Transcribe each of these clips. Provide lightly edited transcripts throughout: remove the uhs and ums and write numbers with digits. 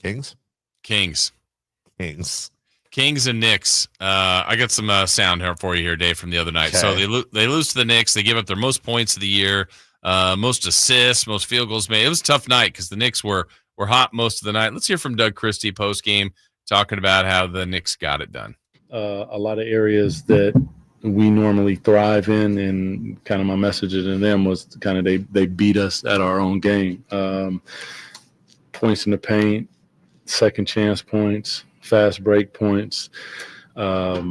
Kings? Kings. Kings and Knicks. I got some sound here for you here, Dave, from the other night. Okay. So they lose to the Knicks. They give up their most points of the year, most assists, most field goals made. It was a tough night because the Knicks were hot most of the night. Let's hear from Doug Christie post game talking about how the Knicks got it done. A lot of areas that we normally thrive in, and kind of my message to them was kind of they beat us at our own game. Points in the paint, second chance points, fast break points. But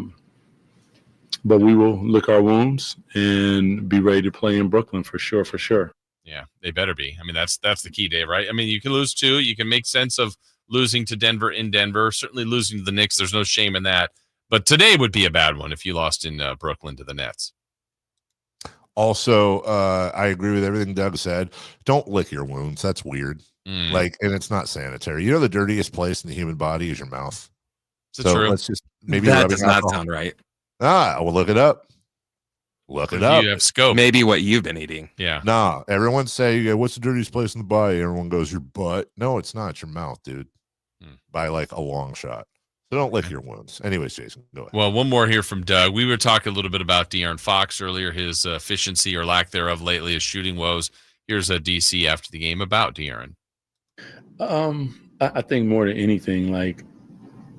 we will lick our wounds and be ready to play in Brooklyn for sure. Yeah, they better be. I mean, that's the key, Dave, right? I mean, you can lose two. You can make sense of losing to Denver in Denver. Certainly losing to the Knicks, there's no shame in that. But today would be a bad one if you lost in Brooklyn to the Nets. Also, I agree with everything Doug said. Don't lick your wounds. That's weird. And it's not sanitary. You know, the dirtiest place in the human body is your mouth. So true. Let's just maybe that does not sound right. Well, look it up. Look it up. You have scope. Maybe what you've been eating. Yeah. Nah, everyone say, what's the dirtiest place in the body? Everyone goes, your butt. No, it's not. It's your mouth, dude. By like a long shot. So don't lick your wounds. Anyways, Jason, go ahead. Well, one more here from Doug. We were talking a little bit about DeAaron Fox earlier, his efficiency or lack thereof lately, his shooting woes. Here's a DC after the game about DeAaron. I think more than anything, like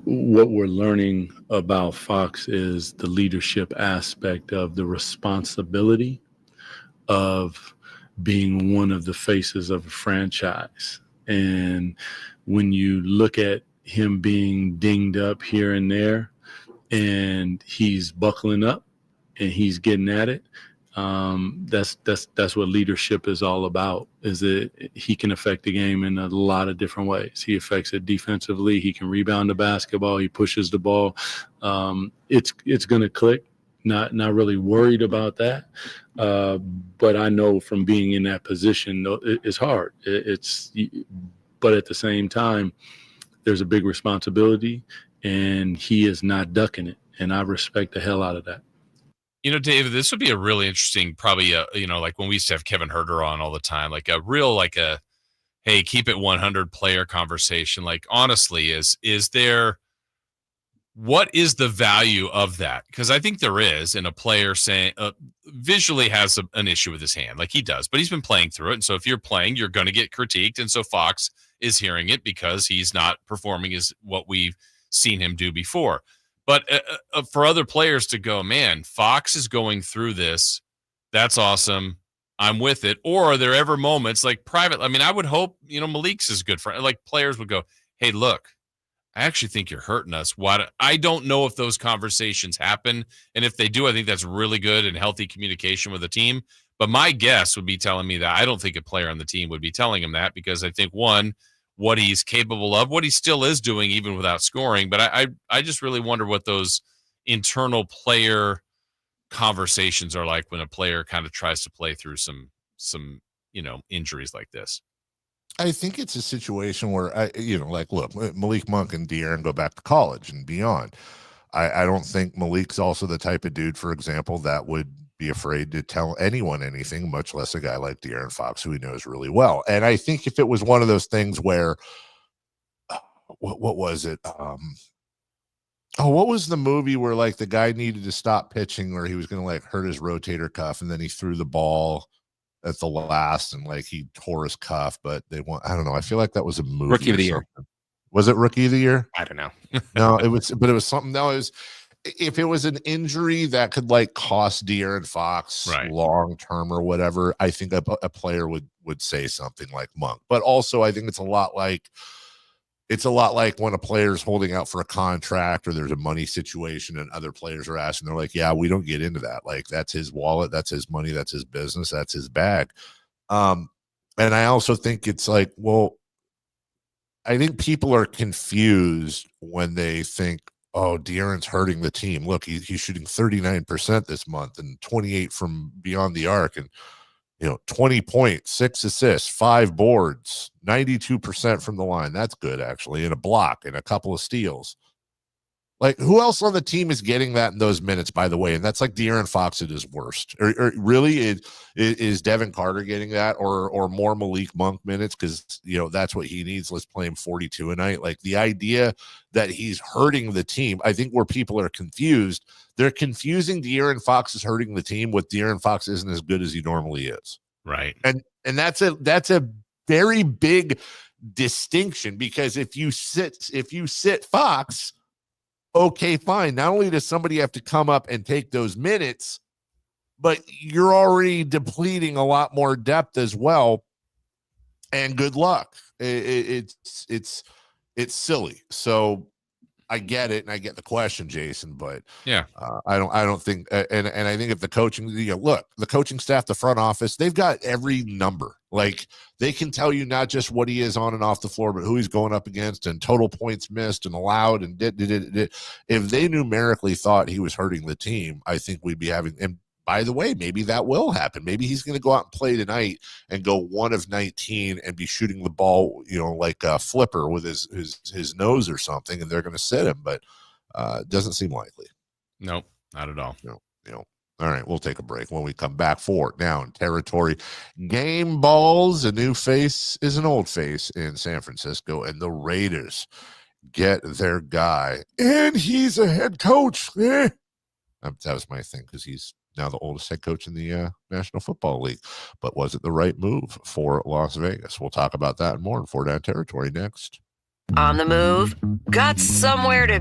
what we're learning about Fox is the leadership aspect of the responsibility of being one of the faces of a franchise. And when you look at him being dinged up here and there, and he's buckling up and he's getting at it, that's what leadership is all about. Is that he can affect the game in a lot of different ways. He affects it defensively. He can rebound the basketball. He pushes the ball. It's going to click. Not really worried about that. But I know from being in that position, it's hard. But at the same time, there's a big responsibility, and he is not ducking it. And I respect the hell out of that. You know, Dave, this would be a really interesting, probably, like when we used to have Kevin Herter on all the time, like a real, hey, keep it 100 player conversation. Like, honestly, is there, what is the value of that? Because I think there is in a player saying, visually has an issue with his hand, like he does, but he's been playing through it. And so if you're playing, you're going to get critiqued. And so Fox is hearing it because he's not performing as what we've seen him do before. But for other players to go, man, Fox is going through this. That's awesome. I'm with it. Or are there ever moments like private? I mean, I would hope, Malik's is good friend. Like players would go, hey, look, I actually think you're hurting us. I don't know if those conversations happen. And if they do, I think that's really good and healthy communication with the team. But my guess would be telling me that I don't think a player on the team would be telling him that, because I think, one, what he's capable of, what he still is doing even without scoring. But I just really wonder what those internal player conversations are like when a player kind of tries to play through some injuries like this. I think it's a situation where, look, Malik Monk and DeAaron go back to college and beyond. I don't think Malik's also the type of dude, for example, that would be afraid to tell anyone anything, much less a guy like DeAaron Fox, who he knows really well. And I think if it was one of those things where, what was it? What was the movie where like the guy needed to stop pitching, where he was going to like hurt his rotator cuff, and then he threw the ball at the last and like he tore his cuff, but I don't know. I feel like that was a movie. Rookie of the Year. Was it Rookie of the Year? I don't know. No, it was something. No, it was, if it was an injury that could like cost DeAaron Fox long term or whatever, I think a player would say something like Monk. But also, I think it's a lot like when a player's holding out for a contract or there's a money situation and other players are asking, they're like, yeah, we don't get into that. Like, that's his wallet, that's his money, that's his business, that's his bag. And I also think it's like, well, I think people are confused when they think, oh, DeAaron's hurting the team. Look, he's shooting 39% this month and 28 from beyond the arc, and 20 points, 6 assists, 5 boards, 92% from the line. That's good, actually, and a block and a couple of steals. Like, who else on the team is getting that in those minutes, by the way? And that's like DeAaron Fox at his worst. Or really, is Devin Carter getting that, or more Malik Monk minutes? Because, that's what he needs. Let's play him 42 a night. Like, the idea that he's hurting the team, I think where people are confused, they're confusing DeAaron Fox is hurting the team with DeAaron Fox isn't as good as he normally is. Right. And that's a very big distinction, because if you sit Fox, okay, fine. Not only does somebody have to come up and take those minutes, but you're already depleting a lot more depth as well. And good luck. It's silly. So I get it, and I get the question, Jason, but yeah, I don't think, and I think if the coaching, look, the coaching staff, the front office, they've got every number. Like, they can tell you not just what he is on and off the floor, but who he's going up against and total points missed and allowed and did. If they numerically thought he was hurting the team, I think we'd be having. And by the way, maybe that will happen. Maybe he's going to go out and play tonight and go 1 of 19 and be shooting the ball, like a flipper with his nose or something, and they're going to sit him. But it doesn't seem likely. Nope, not at all. All right, we'll take a break. When we come back, Fourth Down Territory, game balls. A new face is an old face in San Francisco, and the Raiders get their guy, and he's a head coach. That was my thing, because he's now the oldest head coach in the National Football League. But was it the right move for Las Vegas? We'll talk about that and more in Fourth Down Territory next. On the move, got somewhere to